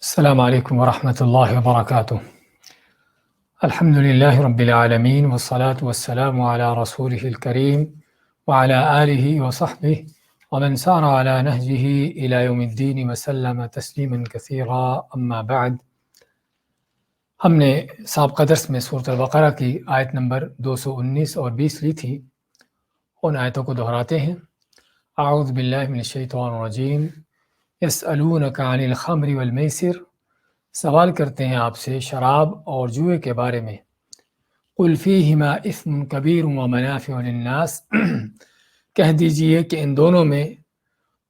السلام علیکم ورحمۃ اللہ وبرکاتہ۔ الحمد للہ رب العالمین والصلاة والسلام علی رسولہ الکریم وعلی آلہ وصحبہ ومن سار علی نہجہ الی یوم الدین وسلم تسلیما کثیرا، اما بعد۔ ہم نے سابقہ درس میں سورۃ البقرہ کی آیت نمبر 219 اور 20 لی تھی، ان آیتوں کو دہراتے ہیں۔ اعوذ باللہ من الشیطان الرجیم، یسألونک عن الخمر والمیسر، سوال کرتے ہیں آپ سے شراب اور جوئے کے بارے میں۔ قل فیہما اثم کبیر ومنافع للناس، کہہ دیجئے کہ ان دونوں میں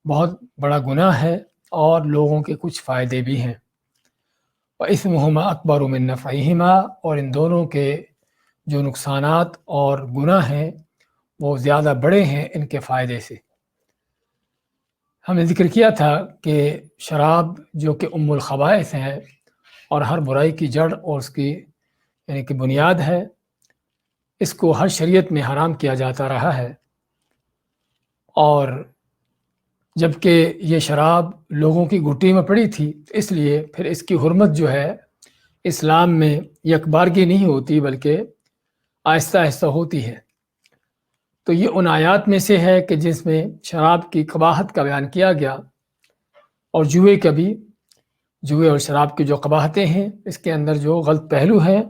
بہت بڑا گناہ ہے اور لوگوں کے کچھ فائدے بھی ہیں۔ وَإِثْمُهُمَا أَكْبَرُ مِن نَّفْعِهِمَا، اور ان دونوں کے جو نقصانات اور گناہ ہیں وہ زیادہ بڑے ہیں ان کے فائدے سے۔ ہم نے ذکر کیا تھا کہ شراب جو کہ ام الخبائث ہے اور ہر برائی کی جڑ اور اس کی یعنی کہ بنیاد ہے، اس کو ہر شریعت میں حرام کیا جاتا رہا ہے، اور جبکہ یہ شراب لوگوں کی گھٹی میں پڑی تھی، اس لیے پھر اس کی حرمت جو ہے اسلام میں یکبارگی نہیں ہوتی بلکہ آہستہ آہستہ ہوتی ہے۔ تو یہ ان آیات میں سے ہے کہ جس میں شراب کی قباحت کا بیان کیا گیا، اور جوئے کا بھی، جوئے اور شراب کی جو قباحتیں ہیں، اس کے اندر جو غلط پہلو ہیں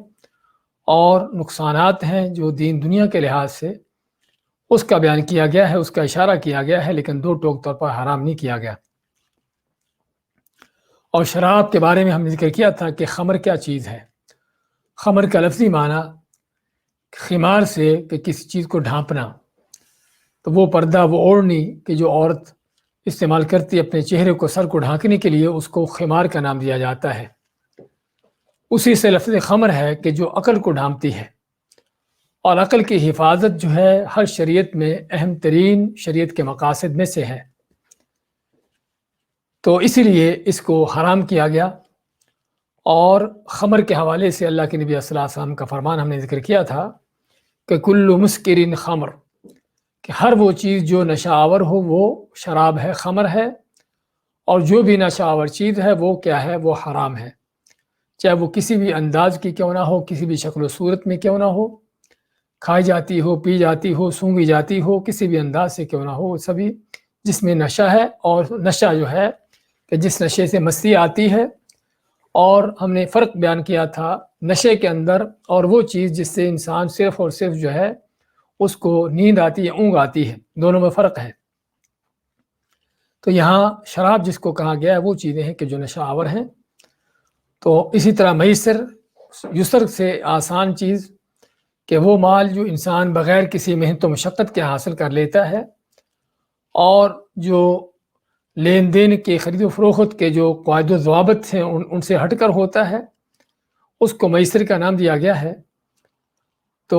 اور نقصانات ہیں جو دین دنیا کے لحاظ سے، اس کا بیان کیا گیا ہے، اس کا اشارہ کیا گیا ہے، لیکن دو ٹوک طور پر حرام نہیں کیا گیا۔ اور شراب کے بارے میں ہم نے ذکر کیا تھا کہ خمر کیا چیز ہے۔ خمر کا لفظی معنی خمار سے کہ کسی چیز کو ڈھانپنا، تو وہ پردہ، وہ اوڑھنی کہ جو عورت استعمال کرتی اپنے چہرے کو، سر کو ڈھانکنے کے لیے، اس کو خمار کا نام دیا جاتا ہے۔ اسی سے لفظ خمر ہے کہ جو عقل کو ڈھانپتی ہے، اور عقل کی حفاظت جو ہے ہر شریعت میں اہم ترین شریعت کے مقاصد میں سے ہے، تو اسی لیے اس کو حرام کیا گیا۔ اور خمر کے حوالے سے اللہ کے نبی صلی اللہ علیہ وسلم کا فرمان ہم نے ذکر کیا تھا کہ کل مسکر خمر، کہ ہر وہ چیز جو نشہ آور ہو وہ شراب ہے، خمر ہے، اور جو بھی نشہ آور چیز ہے وہ کیا ہے، وہ حرام ہے، چاہے وہ کسی بھی انداز کی کیوں نہ ہو، کسی بھی شکل و صورت میں کیوں نہ ہو، کھائی جاتی ہو، پی جاتی ہو، سونگھی جاتی ہو، کسی بھی انداز سے کیوں نہ ہو، سبھی جس میں نشہ ہے، اور نشہ جو ہے کہ جس نشے سے مستی آتی ہے۔ اور ہم نے فرق بیان کیا تھا نشے کے اندر اور وہ چیز جس سے انسان صرف اور صرف جو ہے اس کو نیند آتی ہے، اونگ آتی ہے، دونوں میں فرق ہے۔ تو یہاں شراب جس کو کہا گیا ہے وہ چیزیں ہیں کہ جو نشہ آور ہیں۔ تو اسی طرح میسر، یسر سے آسان چیز کہ وہ مال جو انسان بغیر کسی محنت و مشقت کے حاصل کر لیتا ہے، اور جو لین دین کے خرید و فروخت کے جو قواعد و ضوابط ہیں ان سے ہٹ کر ہوتا ہے، اس کو میسر کا نام دیا گیا ہے۔ تو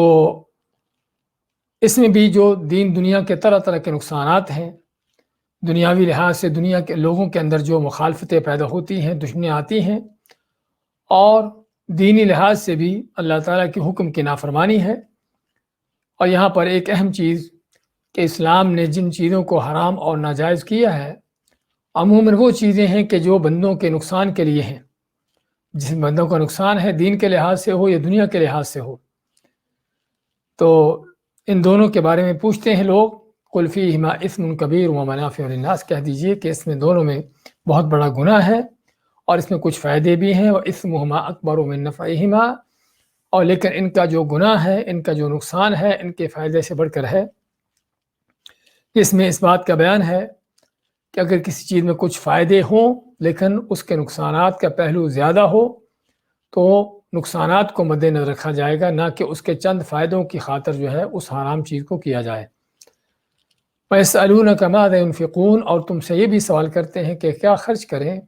اس میں بھی جو دین دنیا کے طرح طرح کے نقصانات ہیں، دنیاوی لحاظ سے دنیا کے لوگوں کے اندر جو مخالفتیں پیدا ہوتی ہیں، دشمنیاں آتی ہیں، اور دینی لحاظ سے بھی اللہ تعالیٰ کے حکم کی نافرمانی ہے۔ اور یہاں پر ایک اہم چیز کہ اسلام نے جن چیزوں کو حرام اور ناجائز کیا ہے، عموماً وہ چیزیں ہیں کہ جو بندوں کے نقصان کے لیے ہیں، جس بندوں کا نقصان ہے دین کے لحاظ سے ہو یا دنیا کے لحاظ سے ہو۔ تو ان دونوں کے بارے میں پوچھتے ہیں لوگ، قل فیہما اثم کبیر ومنافع للناس، کہہ دیجئے کہ اس میں دونوں میں بہت بڑا گناہ ہے اور اس میں کچھ فائدے بھی ہیں، واسمہما اکبر من نفعہما، اور لیکن ان کا جو گناہ ہے، ان کا جو نقصان ہے، ان کے فائدے سے بڑھ کر ہے۔ اس میں اس بات کا بیان ہے کہ اگر کسی چیز میں کچھ فائدے ہوں لیکن اس کے نقصانات کا پہلو زیادہ ہو تو نقصانات کو مد نظر رکھا جائے گا، نہ کہ اس کے چند فائدوں کی خاطر جو ہے اس حرام چیز کو کیا جائے۔ وَيَسْأَلُونَكَ مَاذَا يُنْفِقُونَ، اور تم سے یہ بھی سوال کرتے ہیں کہ کیا خرچ کریں۔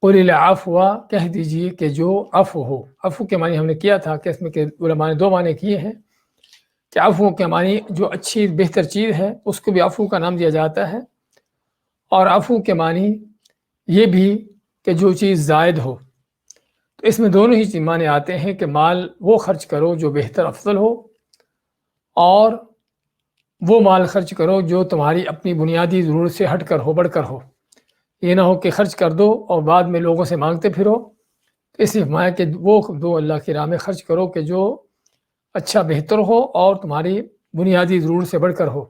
قُلِ الْعَفْوَ، کہہ دیجئے کہ جو عفو ہو۔ عفو کے معنی ہم نے کیا تھا کہ اس میں کہ علماء نے دو معنی کیے ہیں، کہ عفو کے معنی جو اچھی بہتر چیز ہے اس کو بھی عفو کا نام دیا جاتا ہے، اور عفو کے معنی یہ بھی کہ جو چیز زائد ہو۔ تو اس میں دونوں ہی معنی آتے ہیں کہ مال وہ خرچ کرو جو بہتر افضل ہو، اور وہ مال خرچ کرو جو تمہاری اپنی بنیادی ضرورت سے ہٹ کر ہو، بڑھ کر ہو۔ یہ نہ ہو کہ خرچ کر دو اور بعد میں لوگوں سے مانگتے پھرو۔ تو اس لیے فرمایا کہ وہ دو اللہ کی راہ میں خرچ کرو کہ جو اچھا بہتر ہو اور تمہاری بنیادی ضرورت سے بڑھ کر ہو۔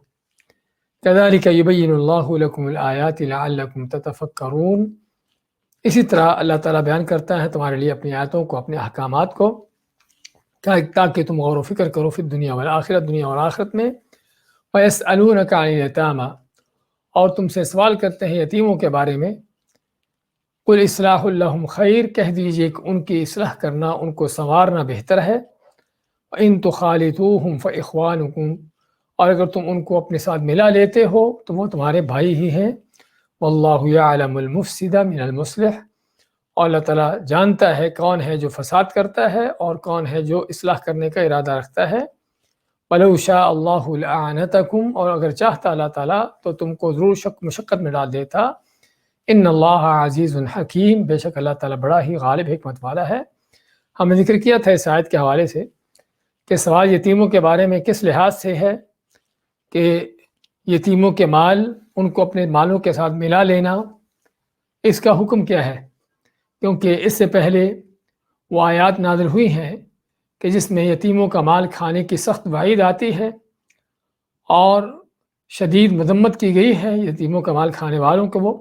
كذلك يبين الله لكم الآيات لعلكم تتفكرون۔ اسی طرح اللہ تعالیٰ بیان کرتا ہے تمہارے لیے اپنی آیتوں کو، اپنے احکامات کو، تاکہ تم غور و فکر کرو فی الدنیا والآخرت، دنیا اور آخرت میں۔ وَيَسْأَلُونَكَ عَنِ الْيَتَامَى، اور تم سے سوال کرتے ہیں یتیموں کے بارے میں۔ قُلْ إِصْلَاحٌ لَهُمْ خَيْرٌ، کہہ دیجئے کہ ان کی اصلاح کرنا، ان کو سنوارنا بہتر ہے۔ وَإِن تُخَالِطُوهُمْ فَإِخْوَانُكُمْ، اور اگر تم ان کو اپنے ساتھ ملا لیتے ہو تو وہ تمہارے بھائی ہی ہیں۔ واللہ یعلم المفسد من المصلح، اور اللہ تعالیٰ جانتا ہے کون ہے جو فساد کرتا ہے اور کون ہے جو اصلاح کرنے کا ارادہ رکھتا ہے۔ وَلَوْ شَاءَ اللَّهُ لَأَعْنَتَكُمْ، اور اگر چاہتا اللہ تعالیٰ تو تم کو ضرور مشقت میں ڈال دیتا۔ ان اللہ عزیز حکیم، بے شک اللہ تعالیٰ بڑا ہی غالب حکمت والا ہے۔ ہم نے ذکر کیا تھا اس آیت کے حوالے سے کہ سوال یتیموں کے بارے میں کس لحاظ سے ہے کہ یتیموں کے مال، ان کو اپنے مالوں کے ساتھ ملا لینا، اس کا حکم کیا ہے؟ کیونکہ اس سے پہلے وہ آیات نازل ہوئی ہیں کہ جس میں یتیموں کا مال کھانے کی سخت وعید آتی ہے اور شدید مذمت کی گئی ہے یتیموں کا مال کھانے والوں کو، وہ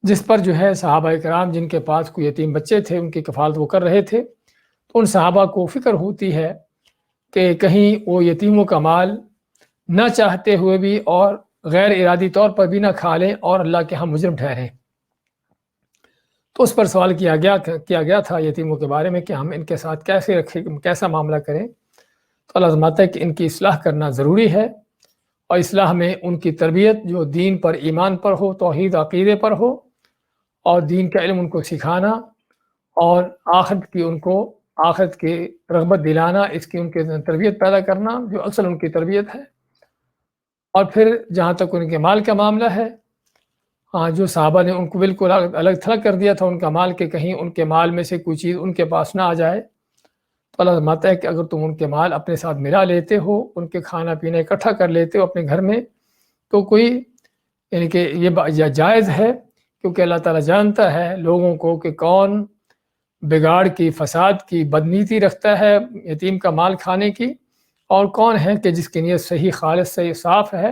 جس پر جو ہے صحابہ کرام جن کے پاس کوئی یتیم بچے تھے ان کی کفالت وہ کر رہے تھے، تو ان صحابہ کو فکر ہوتی ہے کہ کہیں وہ یتیموں کا مال نہ چاہتے ہوئے بھی اور غیر ارادی طور پر بھی نہ کھا لیں اور اللہ کے ہاں مجرم ٹھہریں۔ تو اس پر سوال کیا گیا تھا یتیموں کے بارے میں کہ ہم ان کے ساتھ کیسے رکھیں، کیسا معاملہ کریں۔ تو اللہ فرماتا ہے کہ ان کی اصلاح کرنا ضروری ہے، اور اصلاح میں ان کی تربیت جو دین پر، ایمان پر ہو، توحید عقیدے پر ہو، اور دین کا علم ان کو سکھانا اور آخرت کی رغبت دلانا، اس کی ان کے تربیت پیدا کرنا جو اصل ان کی تربیت ہے۔ اور پھر جہاں تک ان کے مال کا معاملہ ہے، جو صحابہ نے ان کو بالکل الگ تھلگ کر دیا تھا ان کا مال، کہ کہیں ان کے مال میں سے کوئی چیز ان کے پاس نہ آ جائے، تو اللہ فرماتا ہے کہ اگر تم ان کے مال اپنے ساتھ ملا لیتے ہو، ان کے کھانا پینا اکٹھا کر لیتے ہو اپنے گھر میں، تو کوئی یعنی کہ یہ جائز ہے، کیونکہ اللہ تعالیٰ جانتا ہے لوگوں کو کہ کون بگاڑ کی، فساد کی، بدنیتی رکھتا ہے یتیم کا مال کھانے کی، اور کون ہے کہ جس کی نیت صحیح، خالص، صحیح، صاف ہے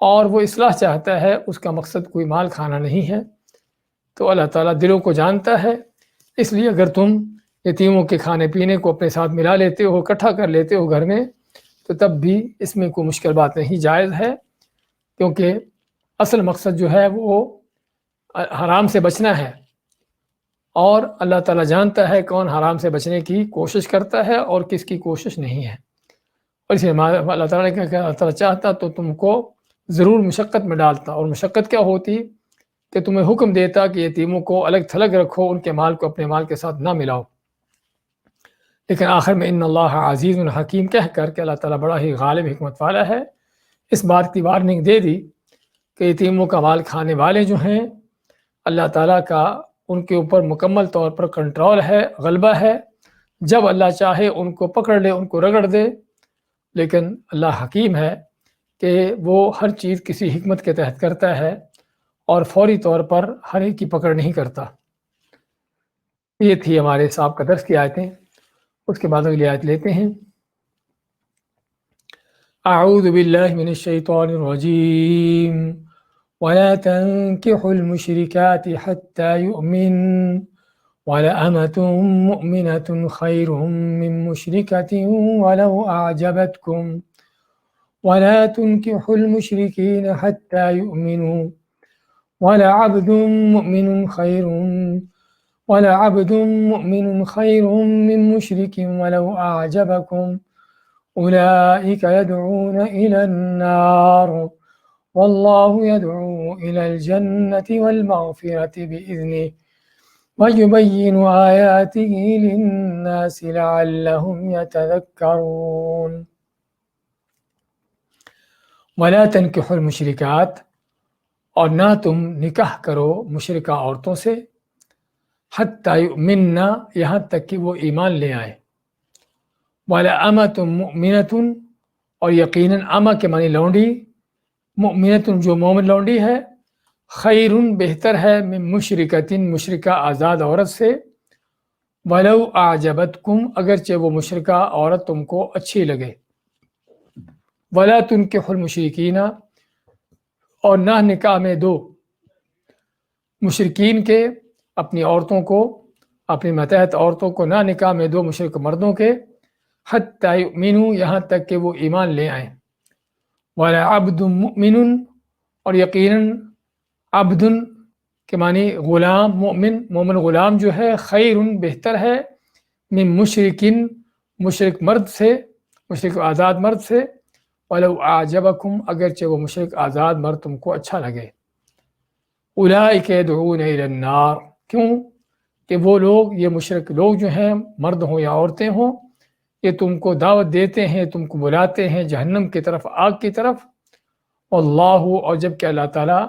اور وہ اصلاح چاہتا ہے، اس کا مقصد کوئی مال کھانا نہیں ہے۔ تو اللہ تعالیٰ دلوں کو جانتا ہے، اس لیے اگر تم یتیموں کے کھانے پینے کو اپنے ساتھ ملا لیتے ہو، اکٹھا کر لیتے ہو گھر میں، تو تب بھی اس میں کوئی مشکل بات نہیں، جائز ہے، کیونکہ اصل مقصد جو ہے وہ حرام سے بچنا ہے، اور اللہ تعالیٰ جانتا ہے کون حرام سے بچنے کی کوشش کرتا ہے اور کس کی کوشش نہیں ہے۔ اور اس لیے اللہ تعالیٰ نے کہا کہ اللہ تعالیٰ چاہتا تو تم کو ضرور مشقت میں ڈالتا، اور مشقت کیا ہوتی کہ تمہیں حکم دیتا کہ یتیموں کو الگ تھلگ رکھو، ان کے مال کو اپنے مال کے ساتھ نہ ملاؤ، لیکن آخر میں ان اللہ عزیز الحکیم کہہ کر کہ اللہ تعالیٰ بڑا ہی غالب حکمت والا ہے، اس بات کی وارننگ دے دی کہ یتیموں کا مال کھانے والے جو ہیں اللہ تعالیٰ کا ان کے اوپر مکمل طور پر کنٹرول ہے، غلبہ ہے، جب اللہ چاہے ان کو پکڑ لے، ان کو رگڑ دے، لیکن اللہ حکیم ہے کہ وہ ہر چیز کسی حکمت کے تحت کرتا ہے اور فوری طور پر ہر ایک کی پکڑ نہیں کرتا۔ یہ تھی ہمارے صاحب کا درس کی آیتیں، اس کے بعد اگلی آیت لیتے ہیں۔ اعوذ باللہ من الشیطان الرجیم ولا تنكحوا المشركات حتى يؤمن ولأمة مؤمنة خير من مشركة ولو أعجبتكم ولا تنكحوا المشركين حتى يؤمنوا ولعبد مؤمن خير من مشرك ولو أعجبكم أولئك يدعون إلى النار والله يدعو إلى الجنة والمغفرة بإذنه ويبين آياته للناس لعلهم يتذكرون۔ ولا تنكحوا المشركات، اور نہ تم نکاح کرو مشرکہ عورتوں سے، حتی یؤمنن، یہاں تک کہ وہ ایمان لے آئے، وَلَأَمَةٌ مُؤْمِنَةٌ، اور یقیناً اما کے معنی لونڈی، مؤمنۃ جو مومن لونڈی ہے، خیرن بہتر ہے من مشرکتن مشرکہ آزاد عورت سے، ولو اعجبتکم اگرچہ وہ مشرکہ عورت تم کو اچھی لگے، ولا تنکحوا المشرکین اور نہ نکاح میں دو مشرکین کے اپنی عورتوں کو، اپنی ماتحت عورتوں کو نہ نکاح میں دو مشرک مردوں کے، حتی یؤمنوا یہاں تک کہ وہ ایمان لے آئیں، ولا عبد مؤمن اور یقیناً عبد کے معنی غلام، مومن غلام جو ہے، خیر بہتر ہے من مشرکن مشرک مرد سے، مشرک آزاد مرد سے، ولو اعجبکم اگرچہ وہ مشرک آزاد مرد تم کو اچھا لگے، اولئک یدعون الی النار کیوں کہ وہ لوگ، یہ مشرک لوگ جو ہیں، مرد ہوں یا عورتیں ہوں، یہ تم کو دعوت دیتے ہیں، تم کو بلاتے ہیں جہنم کی طرف، آگ کی طرف، واللہ اور جب کہ اللہ تعالیٰ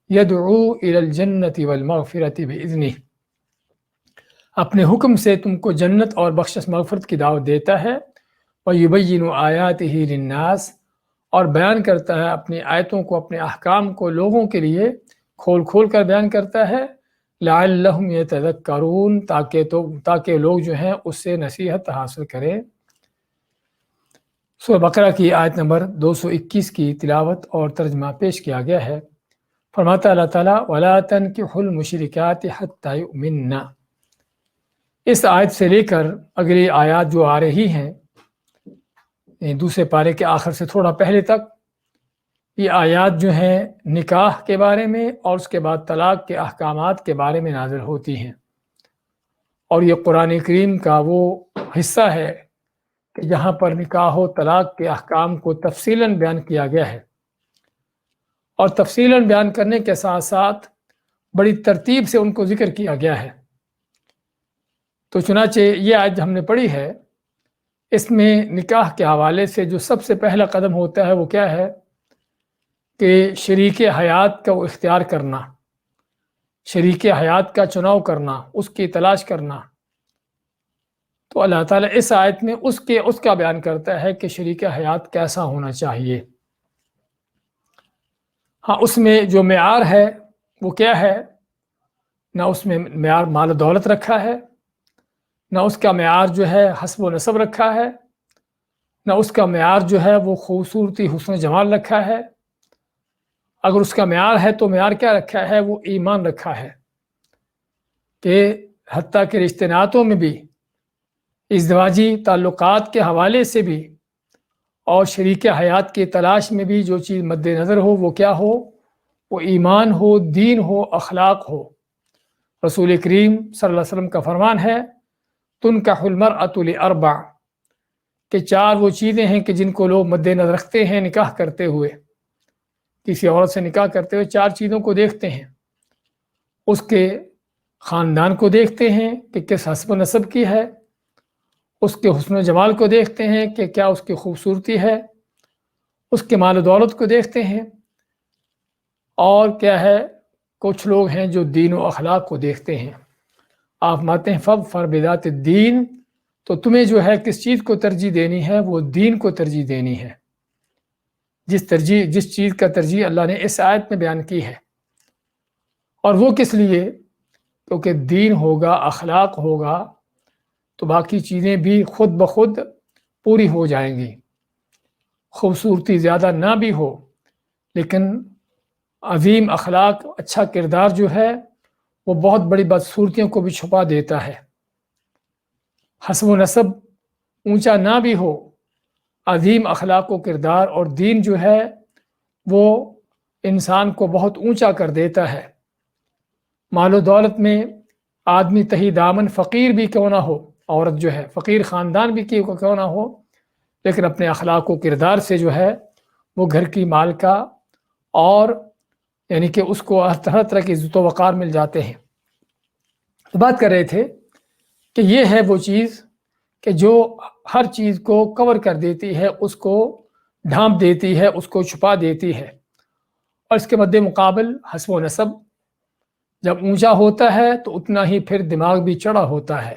یدعو الی الجنت والمغفرۃ باذنہ اپنے حکم سے تم کو جنت اور بخشش مغفرت کی دعوت دیتا ہے، ویبین آیاتہ للناس اور بیان کرتا ہے اپنی آیتوں کو، اپنے احکام کو لوگوں کے لیے کھول کھول کر بیان کرتا ہے، لعلہم یتذکرون تاکہ لوگ جو ہیں اس سے نصیحت حاصل کریں۔ سورہ بقرہ کی آیت نمبر 221 کی تلاوت اور ترجمہ پیش کیا گیا ہے۔ فرماتا اللہ تعالیٰ وَلَا تَنْكِحُوا الْمُشْرِكَاتِ حَتَّى يُؤْمِنَّ، اس آیت سے لے کر اگلی آیات جو آ رہی ہیں، دوسرے پارے کے آخر سے تھوڑا پہلے تک، یہ آیات جو ہیں نکاح کے بارے میں اور اس کے بعد طلاق کے احکامات کے بارے میں نازل ہوتی ہیں، اور یہ قرآن کریم کا وہ حصہ ہے کہ جہاں پر نکاح و طلاق کے احکام کو تفصیلاً بیان کیا گیا ہے، اور تفصیلاً بیان کرنے کے ساتھ ساتھ بڑی ترتیب سے ان کو ذکر کیا گیا ہے۔ تو چنانچہ یہ آیت ہم نے پڑھی ہے، اس میں نکاح کے حوالے سے جو سب سے پہلا قدم ہوتا ہے وہ کیا ہے کہ شریک حیات کا وہ اختیار کرنا، شریک حیات کا چناؤ کرنا، اس کی تلاش کرنا۔ تو اللہ تعالیٰ اس آیت میں اس کا بیان کرتا ہے کہ شریک حیات کیسا ہونا چاہیے۔ ہاں، اس میں جو معیار ہے وہ کیا ہے؟ نہ اس میں معیار مال و دولت رکھا ہے، نہ اس کا معیار جو ہے حسب و نسب رکھا ہے، نہ اس کا معیار جو ہے وہ خوبصورتی، حسن و جمال رکھا ہے۔ اگر اس کا معیار ہے تو معیار کیا رکھا ہے؟ وہ ایمان رکھا ہے کہ حتیٰ کہ رشتے ناتوں میں بھی، ازدواجی تعلقات کے حوالے سے بھی اور شریک حیات کی تلاش میں بھی جو چیز مد نظر ہو وہ کیا ہو؟ وہ ایمان ہو، دین ہو، اخلاق ہو۔ رسول کریم صلی اللہ علیہ وسلم کا فرمان ہے تنکح المرأة لأربع، کہ چار وہ چیزیں ہیں کہ جن کو لوگ مد نظر رکھتے ہیں نکاح کرتے ہوئے، کسی عورت سے نکاح کرتے ہوئے چار چیزوں کو دیکھتے ہیں، اس کے خاندان کو دیکھتے ہیں کہ کس حسب و نسب کی ہے، اس کے حسن و جمال کو دیکھتے ہیں کہ کیا اس کی خوبصورتی ہے، اس کے مال و دولت کو دیکھتے ہیں، اور کیا ہے، کچھ لوگ ہیں جو دین و اخلاق کو دیکھتے ہیں۔ آپ ماتے ہیں فَاظْفَرْ بِذَاتِ الدِّین، تو تمہیں جو ہے کس چیز کو ترجیح دینی ہے؟ وہ دین کو ترجیح دینی ہے، جس چیز کا ترجیح اللہ نے اس آیت میں بیان کی ہے۔ اور وہ کس لیے؟ کیونکہ دین ہوگا، اخلاق ہوگا تو باقی چیزیں بھی خود بخود پوری ہو جائیں گی۔ خوبصورتی زیادہ نہ بھی ہو لیکن عظیم اخلاق، اچھا کردار جو ہے وہ بہت بڑی بدصورتیوں کو بھی چھپا دیتا ہے۔ حسب و نسب اونچا نہ بھی ہو، عظیم اخلاق و کردار اور دین جو ہے وہ انسان کو بہت اونچا کر دیتا ہے۔ مال و دولت میں آدمی تہی دامن فقیر بھی کیوں نہ ہو، عورت جو ہے فقیر خاندان بھی کیوں نہ ہو، لیکن اپنے اخلاق و کردار سے جو ہے وہ گھر کی مالکہ، اور یعنی کہ اس کو ہر طرح کی عزت و وقار مل جاتے ہیں۔ بات کر رہے تھے کہ یہ ہے وہ چیز کہ جو ہر چیز کو کور کر دیتی ہے، اس کو ڈھانپ دیتی ہے، اس کو چھپا دیتی ہے۔ اور اس کے مد مقابل حسب و نسب جب اونچا ہوتا ہے تو اتنا ہی پھر دماغ بھی چڑھا ہوتا ہے،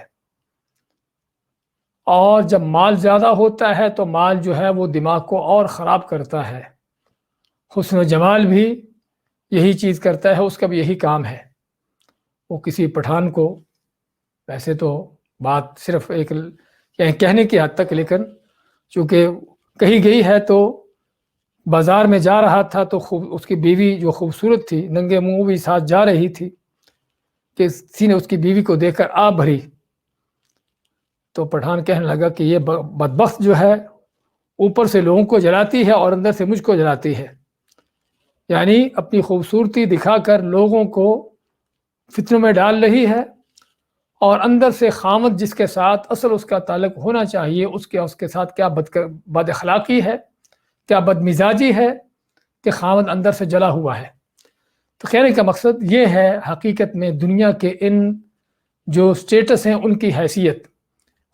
اور جب مال زیادہ ہوتا ہے تو مال جو ہے وہ دماغ کو اور خراب کرتا ہے۔ حسن و جمال بھی یہی چیز کرتا ہے، اس کا بھی یہی کام ہے۔ وہ کسی پٹھان کو، ویسے تو بات صرف ایک یعنی کہنے کی حد تک، لیکن چونکہ کہی گئی ہے تو بازار میں جا رہا تھا تو اس کی بیوی جو خوبصورت تھی، ننگے منہ بھی ساتھ جا رہی تھی، کہ کسی نے اس کی بیوی کو دیکھ کر آب بھری، تو پٹھان کہنے لگا کہ یہ بدبخت جو ہے اوپر سے لوگوں کو جلاتی ہے اور اندر سے مجھ کو جلاتی ہے، یعنی اپنی خوبصورتی دکھا کر لوگوں کو فتنوں میں ڈال رہی ہے، اور اندر سے خامد جس کے ساتھ اصل اس کا تعلق ہونا چاہیے، اس کے ساتھ کیا بد اخلاقی ہے، کیا بد مزاجی ہے کہ خامد اندر سے جلا ہوا ہے۔ تو کہنے کا مقصد یہ ہے، حقیقت میں دنیا کے ان جو سٹیٹس ہیں ان کی حیثیت،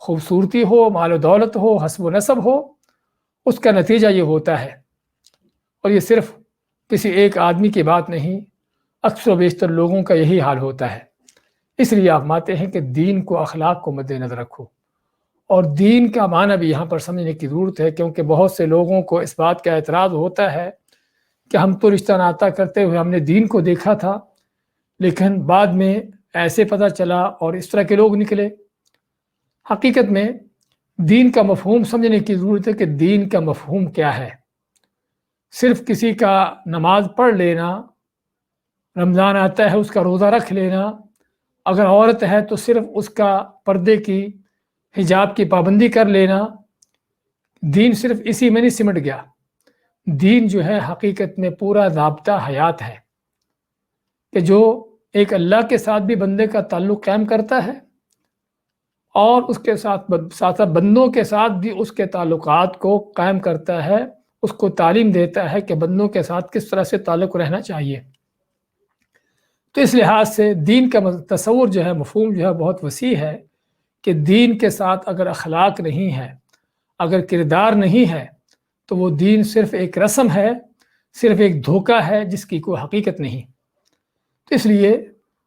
خوبصورتی ہو، مال و دولت ہو، حسب و نسب ہو، اس کا نتیجہ یہ ہوتا ہے۔ اور یہ صرف کسی ایک آدمی کی بات نہیں، اکثر و بیشتر لوگوں کا یہی حال ہوتا ہے۔ اس لیے آپ مانتے ہیں کہ دین کو، اخلاق کو مد نظر رکھو، اور دین کا معنی بھی یہاں پر سمجھنے کی ضرورت ہے، کیونکہ بہت سے لوگوں کو اس بات کا اعتراض ہوتا ہے کہ ہم تو رشتہ ناطہ کرتے ہوئے ہم نے دین کو دیکھا تھا، لیکن بعد میں ایسے پتہ چلا اور اس طرح کے لوگ نکلے۔ حقیقت میں دین کا مفہوم سمجھنے کی ضرورت ہے کہ دین کا مفہوم کیا ہے۔ صرف کسی کا نماز پڑھ لینا، رمضان آتا ہے اس کا روزہ رکھ لینا، اگر عورت ہے تو صرف اس کا پردے کی، حجاب کی پابندی کر لینا، دین صرف اسی میں نہیں سمٹ گیا۔ دین جو ہے حقیقت میں پورا ضابطہ حیات ہے، کہ جو ایک اللہ کے ساتھ بھی بندے کا تعلق قائم کرتا ہے، اور اس کے ساتھ بندوں کے ساتھ بھی اس کے تعلقات کو قائم کرتا ہے، اس کو تعلیم دیتا ہے کہ بندوں کے ساتھ کس طرح سے تعلق رہنا چاہیے۔ تو اس لحاظ سے دین کا تصور جو ہے، مفہوم جو ہے بہت وسیع ہے، کہ دین کے ساتھ اگر اخلاق نہیں ہے، اگر کردار نہیں ہے، تو وہ دین صرف ایک رسم ہے، صرف ایک دھوکہ ہے جس کی کوئی حقیقت نہیں۔ تو اس لیے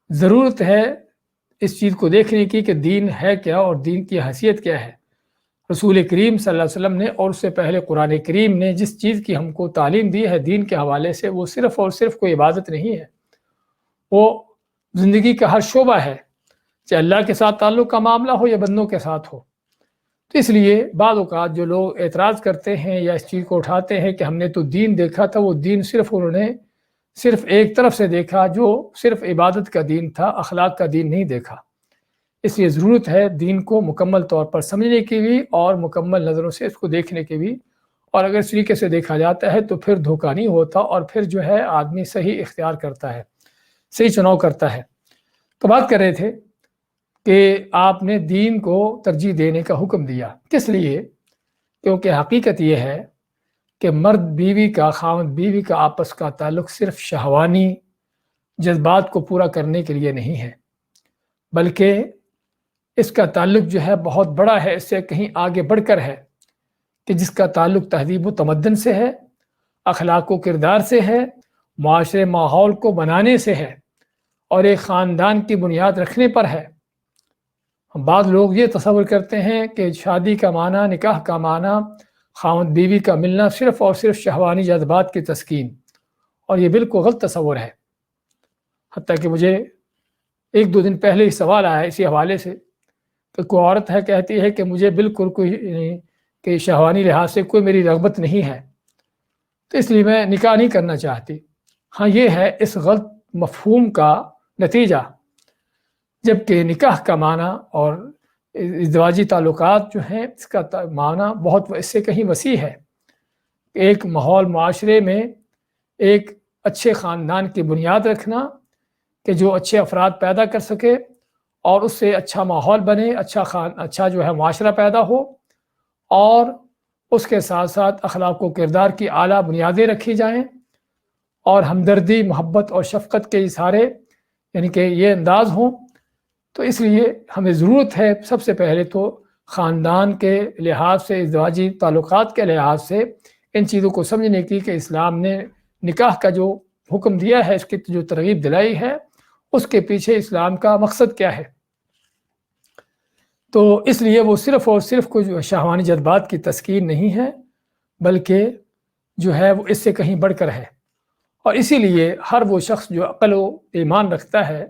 ضرورت ہے اس چیز کو دیکھنے کی کہ دین ہے کیا اور دین کی حیثیت کیا ہے۔ رسول کریم صلی اللہ علیہ وسلم نے اور اس سے پہلے قرآن کریم نے جس چیز کی ہم کو تعلیم دی ہے دین کے حوالے سے، وہ صرف اور صرف کوئی عبادت نہیں ہے، وہ زندگی کا ہر شعبہ ہے، چاہے اللہ کے ساتھ تعلق کا معاملہ ہو یا بندوں کے ساتھ ہو۔ تو اس لیے بعض اوقات جو لوگ اعتراض کرتے ہیں یا اس چیز کو اٹھاتے ہیں کہ ہم نے تو دین دیکھا تھا، وہ دین صرف انہوں نے صرف ایک طرف سے دیکھا، جو صرف عبادت کا دین تھا، اخلاق کا دین نہیں دیکھا۔ اس لیے ضرورت ہے دین کو مکمل طور پر سمجھنے کی بھی، اور مکمل نظروں سے اس کو دیکھنے کی بھی، اور اگر اس طریقے سے دیکھا جاتا ہے تو پھر دھوکہ نہیں ہوتا، اور پھر جو ہے آدمی صحیح اختیار کرتا ہے، صحیح چناؤ کرتا ہے۔ تو بات کر رہے تھے کہ آپ نے دین کو ترجیح دینے کا حکم دیا، کس لیے؟ کیونکہ حقیقت یہ ہے کہ مرد بیوی کا، خاوند بیوی کا آپس کا تعلق صرف شہوانی جذبات کو پورا کرنے کے لیے نہیں ہے، بلکہ اس کا تعلق جو ہے بہت بڑا ہے، اس سے کہیں آگے بڑھ کر ہے، کہ جس کا تعلق تہذیب و تمدن سے ہے، اخلاق و کردار سے ہے، معاشرے ماحول کو بنانے سے ہے، اور ایک خاندان کی بنیاد رکھنے پر ہے۔ بعض لوگ یہ تصور کرتے ہیں کہ شادی کا معنی، نکاح کا معنی، خاوند بیوی کا ملنا صرف اور صرف شہوانی جذبات کی تسکین، اور یہ بالکل غلط تصور ہے۔ حتیٰ کہ مجھے ایک دو دن پہلے ہی سوال آیا اسی حوالے سے، کہ کوئی عورت ہے کہتی ہے کہ مجھے بالکل کوئی کہ شہوانی لحاظ سے کوئی میری رغبت نہیں ہے، تو اس لیے میں نکاح نہیں کرنا چاہتی۔ ہاں، یہ ہے اس غلط مفہوم کا نتیجہ، جبکہ نکاح کا معنی اور ازدواجی تعلقات جو ہیں اس کا معنی بہت اس سے کہیں وسیع ہے۔ ایک ماحول، معاشرے میں ایک اچھے خاندان کی بنیاد رکھنا، کہ جو اچھے افراد پیدا کر سکے اور اس سے اچھا ماحول بنے، اچھا جو ہے معاشرہ پیدا ہو، اور اس کے ساتھ ساتھ اخلاق و کردار کی اعلیٰ بنیادیں رکھی جائیں، اور ہمدردی، محبت اور شفقت کے اشارے یعنی کہ یہ انداز ہوں۔ تو اس لیے ہمیں ضرورت ہے سب سے پہلے تو خاندان کے لحاظ سے، ازدواجی تعلقات کے لحاظ سے ان چیزوں کو سمجھنے کی، کہ اسلام نے نکاح کا جو حکم دیا ہے، اس کی جو ترغیب دلائی ہے، اس کے پیچھے اسلام کا مقصد کیا ہے۔ تو اس لیے وہ صرف اور صرف کوئی شہوانی جذبات کی تسکین نہیں ہے، بلکہ جو ہے وہ اس سے کہیں بڑھ کر ہے، اور اسی لیے ہر وہ شخص جو عقل و ایمان رکھتا ہے،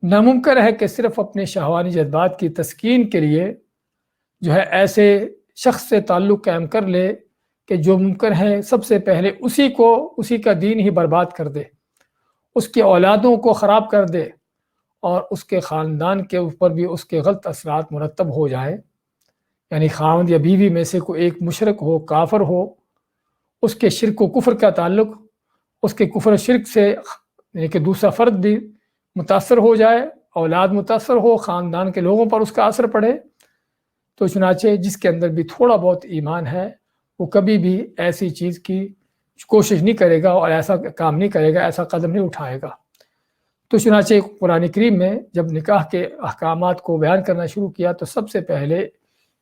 ناممکن ہے کہ صرف اپنے شہوانی جذبات کی تسکین کے لیے جو ہے ایسے شخص سے تعلق قائم کر لے کہ جو ممکن ہے سب سے پہلے اسی کا دین ہی برباد کر دے، اس کے اولادوں کو خراب کر دے، اور اس کے خاندان کے اوپر بھی اس کے غلط اثرات مرتب ہو جائیں۔ یعنی خاوند یا بیوی میں سے کوئی ایک مشرک ہو، کافر ہو، اس کے شرک و کفر کا تعلق اس کے کفر و شرک سے یعنی کہ دوسرا فرد بھی متاثر ہو جائے، اولاد متاثر ہو، خاندان کے لوگوں پر اس کا اثر پڑے، تو چنانچہ جس کے اندر بھی تھوڑا بہت ایمان ہے وہ کبھی بھی ایسی چیز کی کوشش نہیں کرے گا اور ایسا کام نہیں کرے گا، ایسا قدم نہیں اٹھائے گا۔ تو چنانچہ قرآن کریم میں جب نکاح کے احکامات کو بیان کرنا شروع کیا تو سب سے پہلے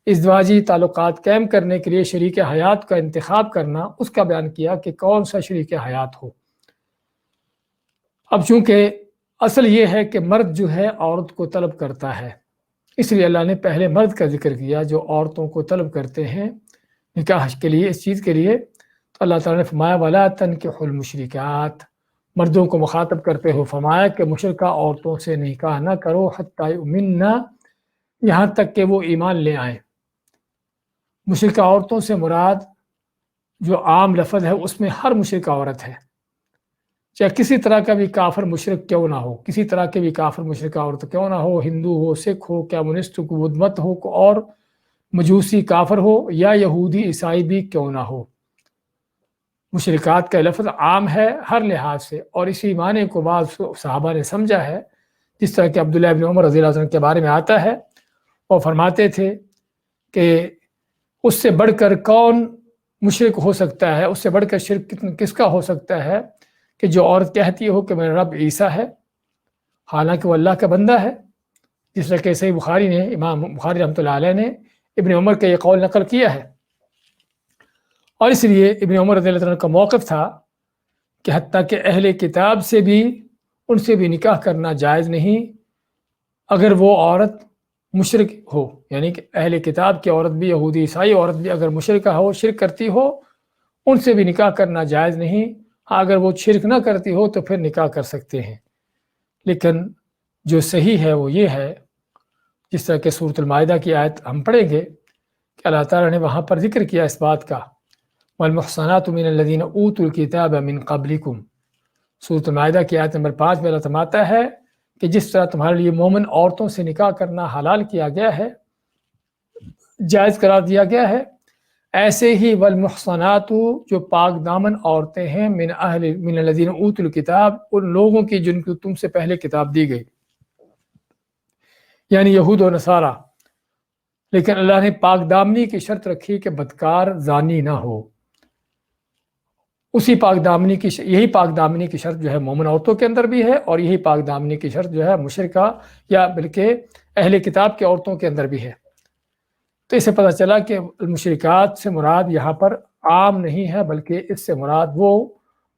ازدواجی تعلقات قائم کرنے کے لیے شریک حیات کا انتخاب کرنا، اس کا بیان کیا کہ کون سا شریک حیات ہو۔ اب چونکہ اصل یہ ہے کہ مرد جو ہے عورت کو طلب کرتا ہے، اس لیے اللہ نے پہلے مرد کا ذکر کیا جو عورتوں کو طلب کرتے ہیں نکاح کے لیے، اس چیز کے لیے۔ تو اللہ تعالیٰ نے فرمایا وَلَا تَنكِحُوا الْمُشْرِكَاتِ، مردوں کو مخاطب کرتے ہو فرمایا کہ مشرکہ عورتوں سے نکاح نہ کرو حتیٰ یؤمنّ، یہاں تک کہ وہ ایمان لے آئیں۔ مشرکہ عورتوں سے مراد جو عام لفظ ہے اس میں ہر مشرکہ عورت ہے، چاہے کسی طرح کا بھی کافر مشرک کیوں نہ ہو، کسی طرح کے بھی کافر مشرکہ عورت کیوں نہ ہو، ہندو ہو، سکھ ہو، کمیونسٹ ہو، بدھ مت ہو اور مجوسی کافر ہو یا یہودی عیسائی بھی کیوں نہ ہو۔ مشرکات کا لفظ عام ہے ہر لحاظ سے، اور اسی معنی کو بعض صحابہ نے سمجھا ہے، جس طرح کہ عبداللہ ابن عمر رضی اللہ عنہ کے بارے میں آتا ہے، وہ فرماتے تھے کہ اس سے بڑھ کر کون مشرک ہو سکتا ہے، اس سے بڑھ کر شرک کس کا ہو سکتا ہے کہ جو عورت کہتی ہو کہ میرا رب عیسیٰ ہے، حالانکہ وہ اللہ کا بندہ ہے، جس طرح کہ صحیح بخاری نے، امام بخاری رحمۃ اللہ علیہ نے ابن عمر کا یہ قول نقل کیا ہے۔ اور اس لیے ابن عمر رضی اللہ عنہ کا موقف تھا کہ حتیٰ کہ اہل کتاب سے بھی ان سے بھی نکاح کرنا جائز نہیں اگر وہ عورت مشرک ہو، یعنی کہ اہل کتاب کی عورت بھی، یہودی عیسائی عورت بھی اگر مشرکہ ہو، شرک کرتی ہو، ان سے بھی نکاح کرنا جائز نہیں۔ ہاں اگر وہ شرک نہ کرتی ہو تو پھر نکاح کر سکتے ہیں، لیکن جو صحیح ہے وہ یہ ہے، جس طرح کہ سورۃ المائدہ کی آیت ہم پڑھیں گے کہ اللہ تعالیٰ نے وہاں پر ذکر کیا اس بات کا، والمحصنات من الذین اوتوا الکتاب من قبلکم، سورۃ المائدہ کی آیت نمبر 5 میں اللہ فرماتا ہے کہ جس طرح تمہارے لیے مومن عورتوں سے نکاح کرنا حلال کیا گیا ہے، جائز قرار دیا گیا ہے، ایسے ہی والمحصنات جو پاک دامن عورتیں ہیں من الذین اوتوا الکتاب، ان لوگوں کی جن کو تم سے پہلے کتاب دی گئی، یعنی یہود و نصارہ۔ لیکن اللہ نے پاک دامنی کی شرط رکھی کہ بدکار زانی نہ ہو، اسی یہی پاک دامنی کی شرط جو ہے مومن عورتوں کے اندر بھی ہے، اور یہی پاک دامنی کی شرط جو ہے مشرکہ یا بلکہ اہل کتاب کی عورتوں کے اندر بھی ہے۔ تو اس سے پتہ چلا کہ المشرکات سے مراد یہاں پر عام نہیں ہے، بلکہ اس سے مراد وہ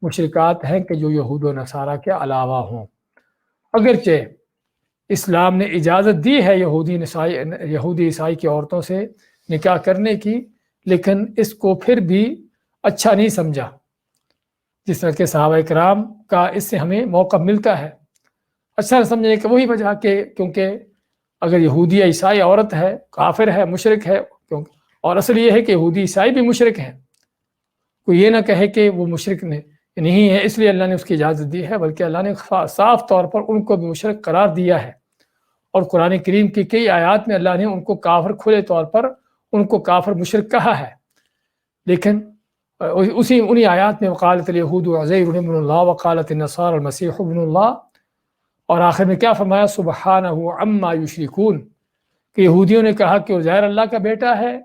مشرکات ہیں کہ جو یہود و نصارہ کے علاوہ ہوں۔ اگرچہ اسلام نے اجازت دی ہے یہودی عیسائی کی عورتوں سے نکاح کرنے کی، لیکن اس کو پھر بھی اچھا نہیں سمجھا، جس طرح کہ صحابہ کرام کا اس سے ہمیں موقع ملتا ہے اچھا سمجھنے کی، وہی وجہ کہ کیونکہ اگر یہودی یا عیسائی عورت ہے، کافر ہے، مشرک ہے، اور اصل یہ ہے کہ یہودی عیسائی بھی مشرک ہیں، کوئی یہ نہ کہے کہ وہ مشرک نہیں ہے اس لیے اللہ نے اس کی اجازت دی ہے، بلکہ اللہ نے صاف طور پر ان کو بھی مشرک قرار دیا ہے، اور قرآن کریم کی کئی آیات میں اللہ نے ان کو کافر کھلے طور پر ان کو کافر مشرک کہا ہے۔ لیکن انہی آیات میں وقالت الیہود عزیر ابن اللہ وقالت النصارى المسیح ابن اللہ، اور آخر میں کیا فرمایا سبحانہ عما یشرکون، کہ یہودیوں نے کہا کہ عزیر اللہ کا بیٹا ہے،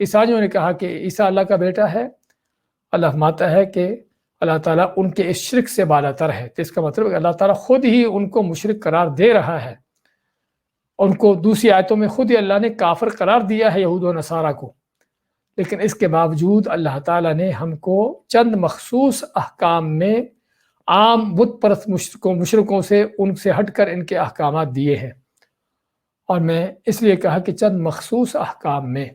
عیسائیوں نے کہا کہ عیسیٰ اللہ کا بیٹا ہے۔ اللہ فرماتا ہے کہ اللہ تعالیٰ ان کے اس شرک سے بالا تر ہے، تو اس کا مطلب ہے کہ اللہ تعالیٰ خود ہی ان کو مشرک قرار دے رہا ہے، ان کو دوسری آیتوں میں خود ہی اللہ نے کافر قرار دیا ہے یہود و نصارہ کو۔ لیکن اس کے باوجود اللہ تعالیٰ نے ہم کو چند مخصوص احکام میں عام بت پرست مشرکوں سے ان سے ہٹ کر ان کے احکامات دیے ہیں، اور میں اس لیے کہا کہ چند مخصوص احکام میں،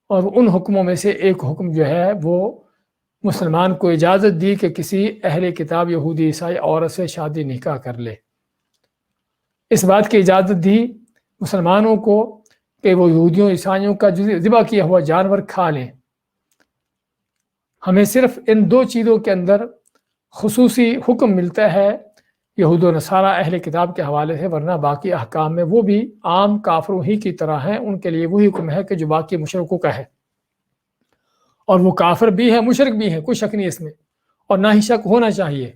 اور ان حکموں میں سے ایک حکم جو ہے وہ مسلمان کو اجازت دی کہ کسی اہل کتاب یہودی عیسائی عورت سے شادی نکاح کر لے۔ اس بات کی اجازت دی مسلمانوں کو کہ وہ یہودیوں عیسائیوں کا ذبح کیا ہوا جانور کھا لیں۔ ہمیں صرف ان دو چیزوں کے اندر خصوصی حکم ملتا ہے یہود و نصارہ اہل کتاب کے حوالے سے، ورنہ باقی احکام میں وہ بھی عام کافروں ہی کی طرح ہیں، ان کے لیے وہی حکم ہے کہ جو باقی مشرکوں کا ہے، اور وہ کافر بھی ہے مشرک بھی ہے، کوئی شک نہیں اس میں، اور نہ ہی شک ہونا چاہیے۔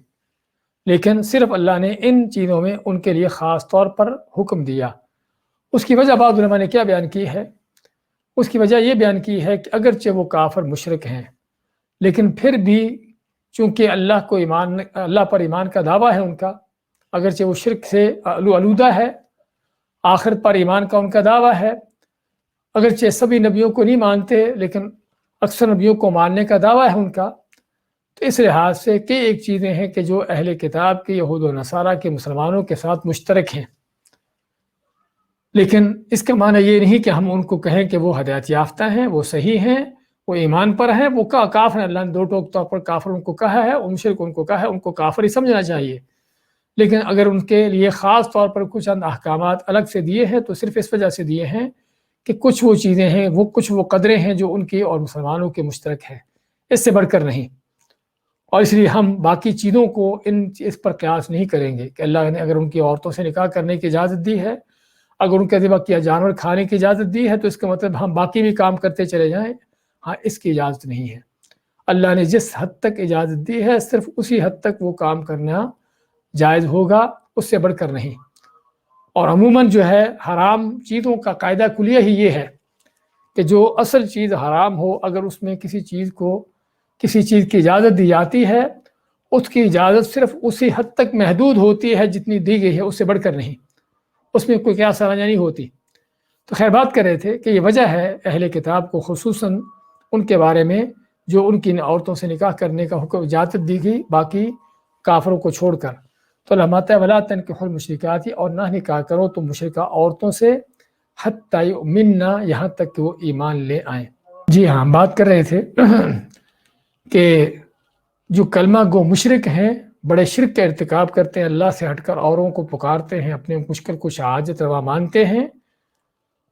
لیکن صرف اللہ نے ان چیزوں میں ان کے لیے خاص طور پر حکم دیا۔ اس کی وجہ بعض علماء نے کیا بیان کی ہے؟ اس کی وجہ یہ بیان کی ہے کہ اگرچہ وہ کافر مشرک ہیں، لیکن پھر بھی چونکہ اللہ پر ایمان کا دعویٰ ہے ان کا، اگرچہ وہ شرک سے آلودہ ہے، آخرت پر ایمان کا ان کا دعویٰ ہے، اگرچہ سبھی نبیوں کو نہیں مانتے لیکن اکثر نبیوں کو ماننے کا دعویٰ ہے ان کا، تو اس لحاظ سے کئی ایک چیزیں ہیں کہ جو اہل کتاب کے یہود و نصارہ کے مسلمانوں کے ساتھ مشترک ہیں۔ لیکن اس کا معنی یہ نہیں کہ ہم ان کو کہیں کہ وہ ہدایت یافتہ ہیں، وہ صحیح ہیں، وہ ایمان پر ہیں، وہ کافر ہیں۔ اللہ نے دو ٹوک طور پر کافر ان کو کہا ہے، مشرک ان کو کہا ہے، ان کو کافر ہی سمجھنا چاہیے۔ لیکن اگر ان کے لیے خاص طور پر کچھ احکامات الگ سے دیے ہیں تو صرف اس وجہ سے دیے ہیں کہ کچھ وہ چیزیں ہیں، کچھ وہ قدریں ہیں جو ان کی اور مسلمانوں کے مشترک ہیں، اس سے بڑھ کر نہیں۔ اور اس لیے ہم باقی چیزوں کو اس پر قیاس نہیں کریں گے کہ اللہ نے اگر ان کی عورتوں سے نکاح کرنے کی اجازت دی ہے، اگر ان کا ذبح کیا جانور کھانے کی اجازت دی ہے، تو اس کا مطلب ہم باقی بھی کام کرتے چلے جائیں۔ ہاں، اس کی اجازت نہیں ہے۔ اللہ نے جس حد تک اجازت دی ہے صرف اسی حد تک وہ کام کرنا جائز ہوگا، اس سے بڑھ کر نہیں۔ اور عموماً جو ہے حرام چیزوں کا قاعدہ کلیہ ہی یہ ہے کہ جو اصل چیز حرام ہو، اگر اس میں کسی چیز کی اجازت دی جاتی ہے، اس کی اجازت صرف اسی حد تک محدود ہوتی ہے جتنی دی گئی ہے، اس سے بڑھ کر نہیں، اس میں کوئی قیاس سرانجہ نہیں ہوتی۔ تو خیر بات کر رہے تھے کہ یہ وجہ ہے اہل کتاب کو خصوصاً ان کے بارے میں جو ان کی عورتوں سے نکاح کرنے کا حکم اجازت دی گئی باقی کافروں کو چھوڑ کر۔ تو لمحات ولا تنکحوا المشرکات، اور نہ نکاح کرو تو مشرکہ عورتوں سے حتی یؤمنن، یہاں تک کہ وہ ایمان لے آئیں۔ جی ہاں، بات کر رہے تھے کہ جو کلمہ گو مشرک ہیں، بڑے شرک کا ارتکاب کرتے ہیں، اللہ سے ہٹ کر اوروں کو پکارتے ہیں، اپنے مشکل کو حاجت روا مانتے ہیں،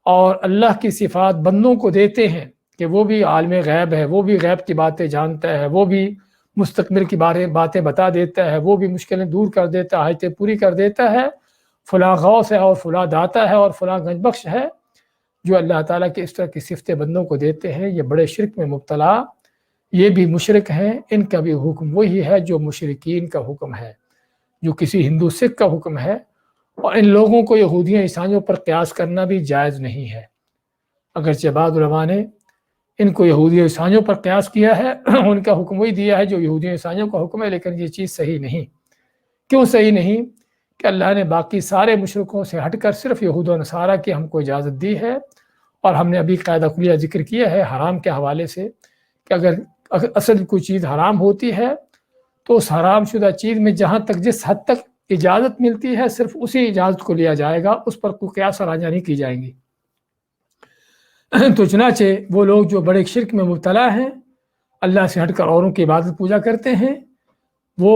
اور اللہ کی صفات بندوں کو دیتے ہیں کہ وہ بھی عالم غیب ہے، وہ بھی غیب کی باتیں جانتا ہے، وہ بھی مستقبل کی باتیں بتا دیتا ہے، وہ بھی مشکلیں دور کر دیتا ہے، حاجتیں پوری کر دیتا ہے، فلاں غوث ہے اور فلاں داتا ہے اور فلاں گنج بخش ہے۔ جو اللہ تعالیٰ کی اس طرح کی صفتیں بندوں کو دیتے ہیں، یہ بڑے شرک میں مبتلا، یہ بھی مشرک ہیں۔ ان کا بھی حکم وہی ہے جو مشرکین کا حکم ہے، جو کسی ہندو سکھ کا حکم ہے، اور ان لوگوں کو یہودیوں عیسائیوں پر قیاس کرنا بھی جائز نہیں ہے۔ اگرچہ بعض علماء نے ان کو یہودیوں عیسائیوں پر قیاس کیا ہے، ان کا حکم وہی دیا ہے جو یہودیوں عیسائیوں کا حکم ہے، لیکن یہ چیز صحیح نہیں۔ کیوں صحیح نہیں؟ کہ اللہ نے باقی سارے مشرکوں سے ہٹ کر صرف یہود و نصارہ کی ہم کو اجازت دی ہے، اور ہم نے ابھی قاعدہ کلیہ ذکر کیا ہے حرام کے حوالے سے کہ اگر اصل کوئی چیز حرام ہوتی ہے تو اس حرام شدہ چیز میں جہاں تک جس حد تک اجازت ملتی ہے صرف اسی اجازت کو لیا جائے گا، اس پر کوئی قیاس سرانجہ نہیں کی جائیں گی۔ تو چنانچہ وہ لوگ جو بڑے شرک میں مبتلا ہیں، اللہ سے ہٹ کر اوروں کی عبادت پوجا کرتے ہیں، وہ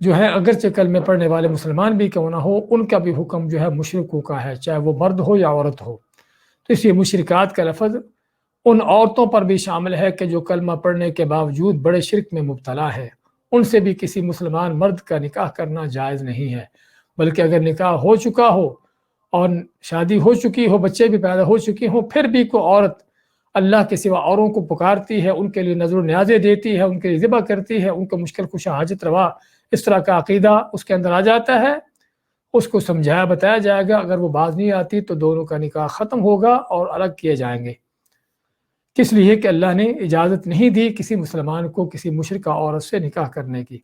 جو ہے اگرچہ کلمے پڑھنے والے مسلمان بھی کیوں نہ ہو، ان کا بھی حکم جو ہے مشرکوں کا ہے، چاہے وہ مرد ہو یا عورت ہو۔ تو اس لیے مشرکات کا لفظ ان عورتوں پر بھی شامل ہے کہ جو کلمہ پڑھنے کے باوجود بڑے شرک میں مبتلا ہے، ان سے بھی کسی مسلمان مرد کا نکاح کرنا جائز نہیں ہے، بلکہ اگر نکاح ہو چکا ہو اور شادی ہو چکی ہو، بچے بھی پیدا ہو چکے ہوں، پھر بھی کوئی عورت اللہ کے سوا اوروں کو پکارتی ہے، ان کے لیے نذر و نیازیں دیتی ہے، ان کے لیے ذبح کرتی ہے، ان کو مشکل کشا حاجت روا اس طرح کا عقیدہ اس کے اندر آ جاتا ہے، اس کو سمجھایا بتایا جائے گا، اگر وہ باز نہیں آتی تو دونوں کا نکاح ختم ہوگا اور الگ کیے جائیں گے۔ کس لیے کہ اللہ نے اجازت نہیں دی کسی مسلمان کو کسی مشرکہ عورت سے نکاح کرنے کی،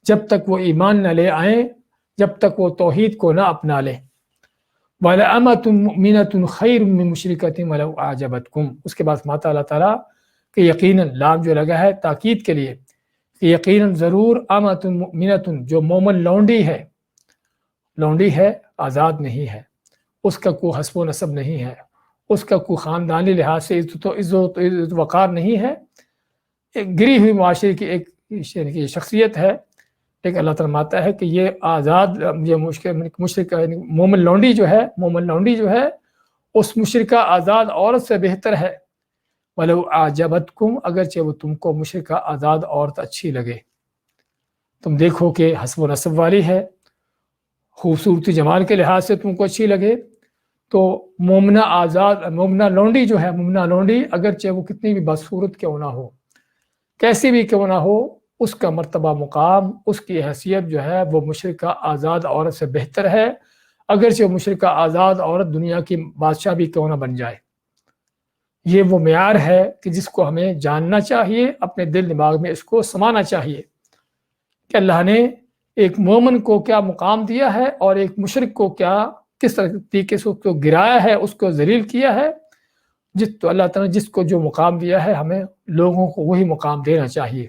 جب تک وہ ایمان نہ لے آئیں، جب تک وہ توحید کو نہ اپنا لیں۔ وَلَأَمَةٌ مُؤْمِنَةٌ خَيْرٌ مِّن مُشْرِكَةٍ وَلَوْ أَعْجَبَتْكُمْ۔ اس کے بعد اللہ تعالیٰ کہ یقیناً، لام جو لگا ہے تاکید کے لیے، کہ یقیناً ضرور امۃ مؤمنۃ، جو مومن لونڈی ہے، آزاد نہیں ہے، اس کا کوئی حسب و نسب نہیں ہے، اس کا کوئی خاندانی لحاظ سے عزت وقار نہیں ہے، ایک گری ہوئی معاشرے کی ایک یعنی کہ شخصیت ہے، لیکن اللہ تعالیٰ فرماتا ہے کہ یہ آزاد، یہ مشرک مومن لونڈی جو ہے اس مشرکہ آزاد عورت سے بہتر ہے۔ وَلَوْ أَعْجَبَتْكُمْ، اگرچہ وہ تم کو مشرکہ آزاد عورت اچھی لگے، تم دیکھو کہ حسب و نسب والی ہے، خوبصورتی جمال کے لحاظ سے تم کو اچھی لگے، تو مومنہ لونڈی اگرچہ وہ کتنی بھی بدصورت کیوں نہ ہو، کیسی بھی کیوں نہ ہو، اس کا مرتبہ مقام، اس کی حیثیت جو ہے وہ مشرکہ آزاد عورت سے بہتر ہے، اگرچہ وہ مشرکہ آزاد عورت دنیا کی بادشاہ بھی کیوں نہ بن جائے۔ یہ وہ معیار ہے کہ جس کو ہمیں جاننا چاہیے، اپنے دل دماغ میں اس کو سمانا چاہیے کہ اللہ نے ایک مومن کو کیا مقام دیا ہے اور ایک مشرک کو کس طریقے سے اس کو گرایا ہے، اس کو ذلیل کیا ہے۔ تو اللہ تعالیٰ نے جس کو جو مقام دیا ہے، ہمیں لوگوں کو وہی مقام دینا چاہیے۔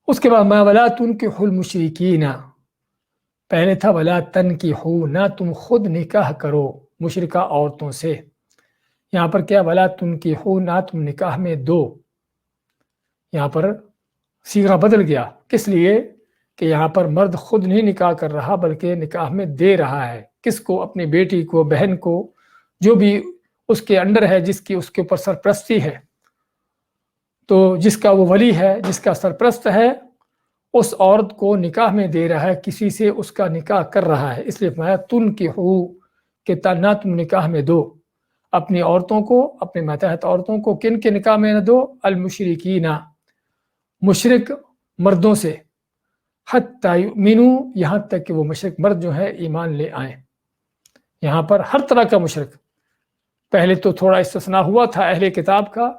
اس کے بعد ما ولا تنکحوا المشرکین، پہلے تھا ولا تنکحوا، نہ تم خود نکاح کرو مشرکہ عورتوں سے، یہاں پر کیا ولا تنکحوا، نہ تم نکاح میں دو، یہاں پر صیغہ بدل گیا، کس لیے کہ یہاں پر مرد خود نہیں نکاح کر رہا بلکہ نکاح میں دے رہا ہے، کس کو؟ اپنی بیٹی کو، بہن کو، جو بھی اس کے انڈر ہے، جس کی اس کے اوپر سرپرستی ہے، تو جس کا وہ ولی ہے، جس کا سرپرست ہے، اس عورت کو نکاح میں دے رہا ہے، کسی سے اس کا نکاح کر رہا ہے، اس لیے فرمایا تنکحوا کہ نہ تم نکاح میں دو اپنی عورتوں کو، اپنے ماتحت عورتوں کو، کن کے نکاح میں نہ دو؟ المشرکین، مشرک مردوں سے، حتی یؤمنوا، یہاں تک کہ وہ مشرک مرد جو ہے ایمان لے آئیں۔ یہاں پر ہر طرح کا مشرک، پہلے تو تھوڑا استثناء ہوا تھا اہل کتاب کا،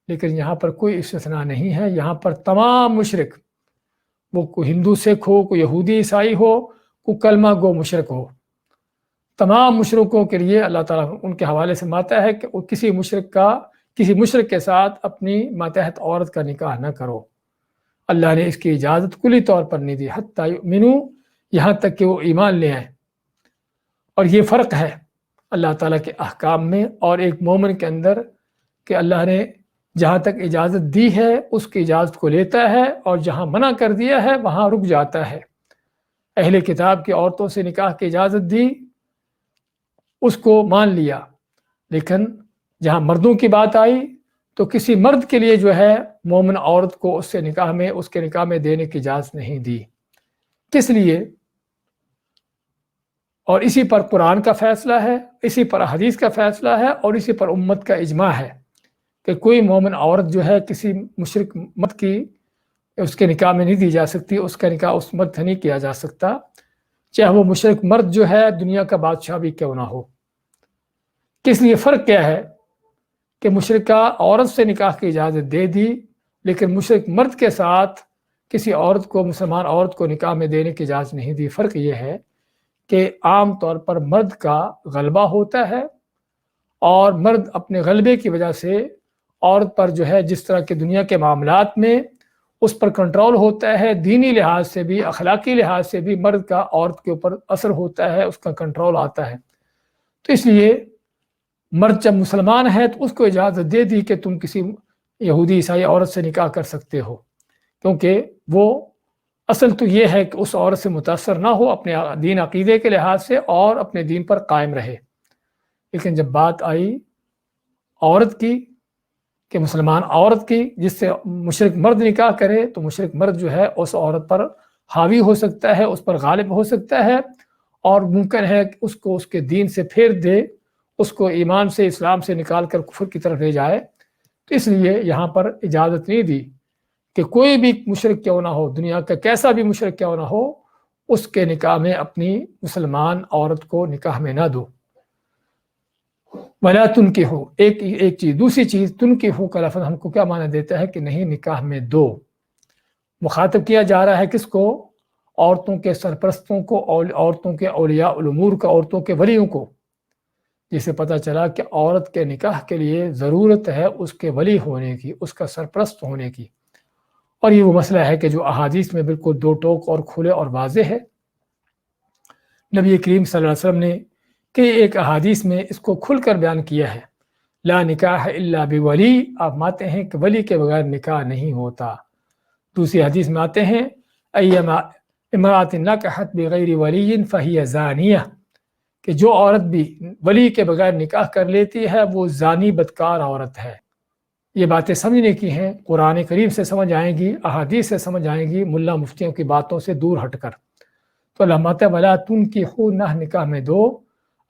لیکن یہاں پر کوئی استثناء نہیں ہے، یہاں پر تمام مشرک، وہ کوئی ہندو سکھ ہو، کوئی یہودی عیسائی ہو، کوئی کلمہ گو مشرک ہو، تمام مشرکوں کے لیے اللہ تعالیٰ ان کے حوالے سے ماتا ہے کہ وہ کسی مشرک کے ساتھ اپنی ماتحت عورت کا نکاح نہ کرو۔ اللہ نے اس کی اجازت کلی طور پر نہیں دی، حتی یؤمنوا، یہاں تک کہ وہ ایمان لے آئیں۔ اور یہ فرق ہے اللہ تعالیٰ کے احکام میں اور ایک مومن کے اندر، کہ اللہ نے جہاں تک اجازت دی ہے اس کی اجازت کو لیتا ہے، اور جہاں منع کر دیا ہے وہاں رک جاتا ہے۔ اہل کتاب کی عورتوں سے نکاح کی اجازت دی، اس کو مان لیا، لیکن جہاں مردوں کی بات آئی تو کسی مرد کے لیے جو ہے مومن عورت کو اس کے نکاح میں دینے کی اجازت نہیں دی۔ کس لیے؟ اور اسی پر قرآن کا فیصلہ ہے، اسی پر حدیث کا فیصلہ ہے، اور اسی پر امت کا اجماع ہے کہ کوئی مومن عورت جو ہے کسی مشرک مرد کی اس کے نکاح میں نہیں دی جا سکتی، اس کا نکاح اس مرد سے نہیں کیا جا سکتا، چاہے وہ مشرک مرد جو ہے دنیا کا بادشاہ بھی کیوں نہ ہو۔ کس لیے؟ فرق کیا ہے کہ مشرکہ عورت سے نکاح کی اجازت دے دی، لیکن مشرک مرد کے ساتھ کسی عورت کو، مسلمان عورت کو نکاح میں دینے کی اجازت نہیں دی۔ فرق یہ ہے کہ عام طور پر مرد کا غلبہ ہوتا ہے، اور مرد اپنے غلبے کی وجہ سے عورت پر جو ہے جس طرح کے دنیا کے معاملات میں اس پر کنٹرول ہوتا ہے، دینی لحاظ سے بھی، اخلاقی لحاظ سے بھی مرد کا عورت کے اوپر اثر ہوتا ہے، اس کا کنٹرول آتا ہے۔ تو اس لیے مرد جب مسلمان ہے تو اس کو اجازت دے دی کہ تم کسی یہودی عیسائی عورت سے نکاح کر سکتے ہو، کیونکہ وہ اصل تو یہ ہے کہ اس عورت سے متاثر نہ ہو اپنے دین عقیدے کے لحاظ سے، اور اپنے دین پر قائم رہے۔ لیکن جب بات آئی عورت کی، کہ مسلمان عورت کی جس سے مشرک مرد نکاح کرے، تو مشرک مرد جو ہے اس عورت پر حاوی ہو سکتا ہے، اس پر غالب ہو سکتا ہے، اور ممکن ہے کہ اس کو اس کے دین سے پھیر دے، اس کو ایمان سے، اسلام سے نکال کر کفر کی طرف لے جائے۔ تو اس لیے یہاں پر اجازت نہیں دی کہ کوئی بھی مشرک کیوں نہ ہو، دنیا کا کیسا بھی مشرک کیوں نہ ہو، اس کے نکاح میں اپنی مسلمان عورت کو نکاح میں نہ دو۔ ولا تنکحوا، ایک چیز۔ دوسری چیز، تنکحوا کا لفظ ہم کو کیا معنی دیتا ہے کہ نہیں نکاح میں دو۔ مخاطب کیا جا رہا ہے کس کو؟ عورتوں کے سرپرستوں کو، عورتوں کے اولیاء الامور کو، عورتوں کے ولیوں کو، جسے پتہ چلا کہ عورت کے نکاح کے لیے ضرورت ہے اس کے ولی ہونے کی، اس کا سرپرست ہونے کی۔ اور یہ وہ مسئلہ ہے کہ جو احادیث میں بالکل دو ٹوک اور کھلے اور واضح ہے۔ نبی کریم صلی اللہ علیہ وسلم نے کئی ایک احادیث میں اس کو کھل کر بیان کیا ہے۔ لا نکاح الا بولی، آپ مانتے ہیں کہ ولی کے بغیر نکاح نہیں ہوتا۔ دوسری حدیث میں آتے ہیں ایما امرأۃ نکحت بغیر ولی فہی زانیہ، کہ جو عورت بھی ولی کے بغیر نکاح کر لیتی ہے وہ زانی بدکار عورت ہے۔ یہ باتیں سمجھنے کی ہیں، قرآن کریم سے سمجھ آئیں گی، احادیث سے سمجھ آئیں گی، ملا مفتیوں کی باتوں سے دور ہٹ کر۔ تو اللہ ماتا ولا تنکحوا، نہ نکاح میں دو،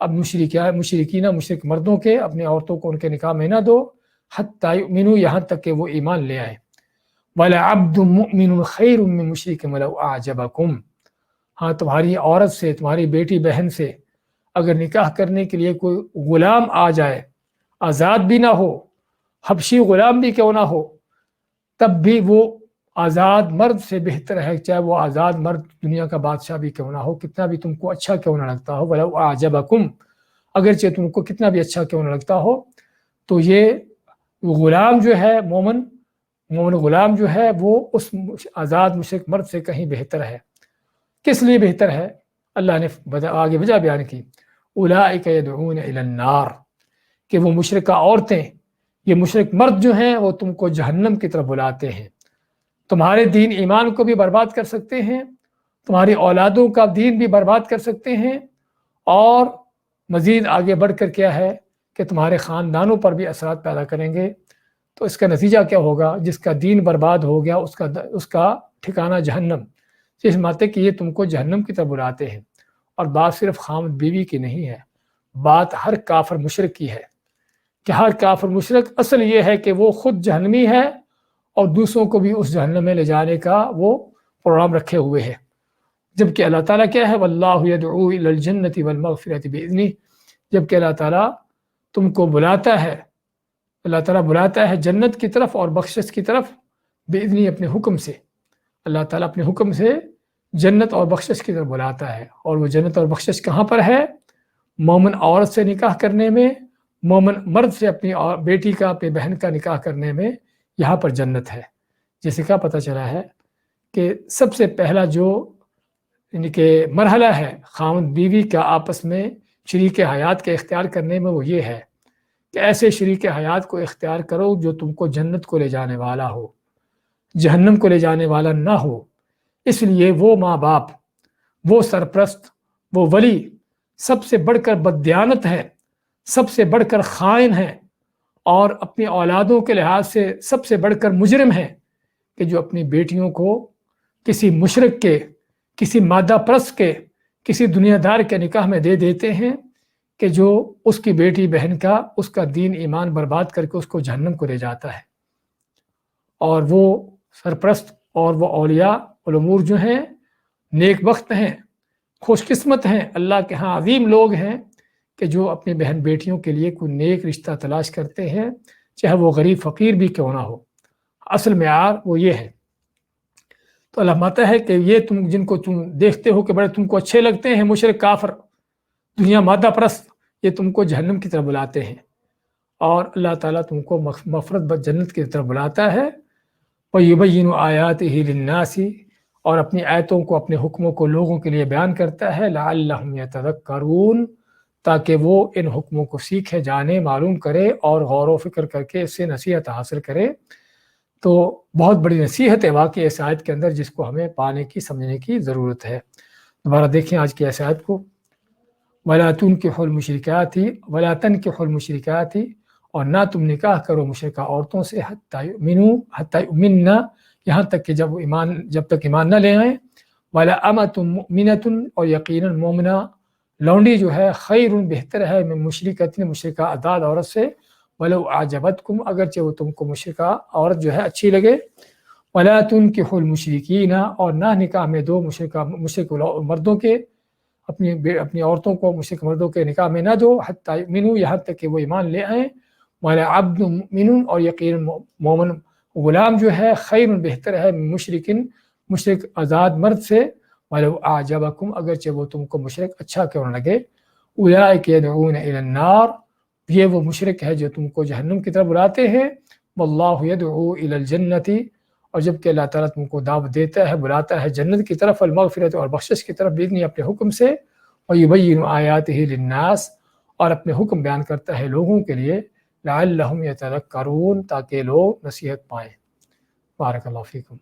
اب مشرکین مشرک مردوں کے اپنی عورتوں کو ان کے نکاح میں نہ دو، حتی یؤمنوا، یہاں تک کہ وہ ایمان لے آئے۔ وَلَعَبْدٌ مُؤْمِنٌ خَيْرٌ مِّن مُشْرِكٍ وَلَوْ أَعْجَبَكُمْ، ہاں تمہاری عورت سے، تمہاری بیٹی بہن سے اگر نکاح کرنے کے لیے کوئی غلام آ جائے، آزاد بھی نہ ہو، حبشی غلام بھی کیوں نہ ہو، تب بھی وہ آزاد مرد سے بہتر ہے، چاہے وہ آزاد مرد دنیا کا بادشاہ بھی کیوں نہ ہو، کتنا بھی تم کو اچھا کیوں نہ لگتا ہو، وَلَوْ أَعْجَبَكُمْ، اگرچہ تم کو کتنا بھی اچھا کیوں نہ لگتا ہو، تو یہ غلام جو ہے مومن غلام جو ہے وہ اس آزاد مشرک مرد سے کہیں بہتر ہے۔ کس لیے بہتر ہے؟ اللہ نے آگے وجہ بیان کی، اولئک یدعون الی النار، کہ وہ مشرکہ عورتیں، یہ مشرک مرد جو ہیں وہ تم کو جہنم کی طرف بلاتے ہیں، تمہارے دین ایمان کو بھی برباد کر سکتے ہیں، تمہاری اولادوں کا دین بھی برباد کر سکتے ہیں، اور مزید آگے بڑھ کر کیا ہے کہ تمہارے خاندانوں پر بھی اثرات پیدا کریں گے۔ تو اس کا نتیجہ کیا ہوگا؟ جس کا دین برباد ہو گیا اس کا ٹھکانہ جہنم، جس ماتے کہ یہ تم کو جہنم کی طرف بلاتے ہیں۔ اور بات صرف خامد بیوی کی نہیں ہے، بات ہر کافر مشرک کی ہے، کہ ہر کافر مشرک اصل یہ ہے کہ وہ خود جہنمی ہے اور دوسروں کو بھی اس جہنم میں لے جانے کا وہ پروگرام رکھے ہوئے ہے، جبکہ اللہ تعالیٰ کیا ہے، واللہ یدعو الی الجنۃ والمغفرۃ بإذنہ، جبکہ اللہ تعالیٰ تم کو بلاتا ہے، اللہ تعالیٰ بلاتا ہے جنت کی طرف اور بخشش کی طرف، بإذنہ، اپنے حکم سے، اللہ تعالیٰ اپنے حکم سے جنت اور بخشش کی طرف بلاتا ہے۔ اور وہ جنت اور بخشش کہاں پر ہے؟ مومن عورت سے نکاح کرنے میں، مومن مرد سے اپنی بیٹی کا، اپنی بہن کا نکاح کرنے میں، یہاں پر جنت ہے۔ جیسے کیا پتہ چلا ہے کہ سب سے پہلا جو یعنی کہ مرحلہ ہے خاوند بیوی کا آپس میں شریک حیات کے اختیار کرنے میں، وہ یہ ہے کہ ایسے شریک حیات کو اختیار کرو جو تم کو جنت کو لے جانے والا ہو، جہنم کو لے جانے والا نہ ہو۔ اس لیے وہ ماں باپ، وہ سرپرست، وہ ولی سب سے بڑھ کر بددیانت ہے، سب سے بڑھ کر خائن ہے، اور اپنی اولادوں کے لحاظ سے سب سے بڑھ کر مجرم ہے، کہ جو اپنی بیٹیوں کو کسی مشرک کے، کسی مادہ پرست کے، کسی دنیا دار کے نکاح میں دے دیتے ہیں، کہ جو اس کی بیٹی بہن کا، اس کا دین ایمان برباد کر کے اس کو جہنم کو لے جاتا ہے۔ اور وہ سرپرست اور وہ اولیاء الامور جو ہیں نیک بخت ہیں، خوش قسمت ہیں، اللہ کے ہاں عظیم لوگ ہیں، کہ جو اپنی بہن بیٹیوں کے لیے کوئی نیک رشتہ تلاش کرتے ہیں، چاہے وہ غریب فقیر بھی کیوں نہ ہو۔ اصل معیار وہ یہ ہے۔ تو اللہ ماتا ہے کہ یہ تم جن کو تم دیکھتے ہو کہ بڑے تم کو اچھے لگتے ہیں، مشرک کافر دنیا مادہ پرست، یہ تم کو جہنم کی طرف بلاتے ہیں، اور اللہ تعالیٰ تم کو مغفرت جنت کی طرف بلاتا ہے۔ وَيُبَيِّنُ آیَاتِهِ لِلنَّاسِ، اور اپنی آیتوں کو، اپنے حکموں کو لوگوں کے لیے بیان کرتا ہے، لَعَلَّهُمْ يَتَذَكَّرُونَ، تاکہ وہ ان حکموں کو سیکھے، جانے، معلوم کرے، اور غور و فکر کر کے اس سے نصیحت حاصل کرے۔ تو بہت بڑی نصیحت ہے واقعی اس آیت کے اندر، جس کو ہمیں پانے کی، سمجھنے کی ضرورت ہے۔ دوبارہ دیکھیں آج کی اس آیت کو، وَلَا تُنكِحُوا الْمُشْرِكَاتِ وَلَا تَنكِحُوا الْمُشْرِكَاتِ، اور نہ تم نکاح کرو مشرکہ عورتوں سے، حتی یؤمنن، یہاں تک کہ جب تک ایمان نہ لے آئیں، وَلَأَمَةٌ مُؤْمِنَةٌ، اور یقیناً مومنہ لونڈی جو ہے، خیر، بہتر ہے، من مشرکۃ، مشرکہ آزاد عورت سے، وَلَوْ أَعْجَبَتْكُمْ، اگرچہ وہ تم کو مشرکہ عورت جو ہے اچھی لگے، وَلَا تُنكِحُوا الْمُشْرِكِينَ، اور نہ نکاح میں دو مشرک مردوں کے، اپنی عورتوں کو مشرک مردوں کے نکاح میں نہ دو، حتی یؤمنوا، یہاں تک کہ وہ ایمان لے آئیں، وَلَعَبْدٌ مُؤْمِنٌ، اور یقیناً مومن غلام جو ہے، خیر، بہتر ہے، مشرک آزاد مرد سے، وَلَوْ أَعْجَبَكُمْ، اگرچہ وہ تم کو مشرک اچھا کیوں نہ لگے، أُولَٰئِكَ يَدْعُونَ إِلَى النَّارِ، یہ وہ مشرک ہے جو تم کو جہنم کی طرف بلاتے ہیں، وَاللَّهُ يَدْعُو إِلَى الْجَنَّةِ، اور جب کہ اللہ تعالیٰ تم کو دعوت دیتا ہے، بلاتا ہے جنت کی طرف، المغفرت، اور بخشش کی طرف، بإذنہ، اپنے حکم سے، وَيُبَيِّنُ آیَاتِهِ لِلنَّاسِ، اور اپنے حکم بیان کرتا ہے لوگوں کے لیے، لعلہم یتذکرون، تاکہ لوگ نصیحت پائیں۔ بارک اللہ فیکم۔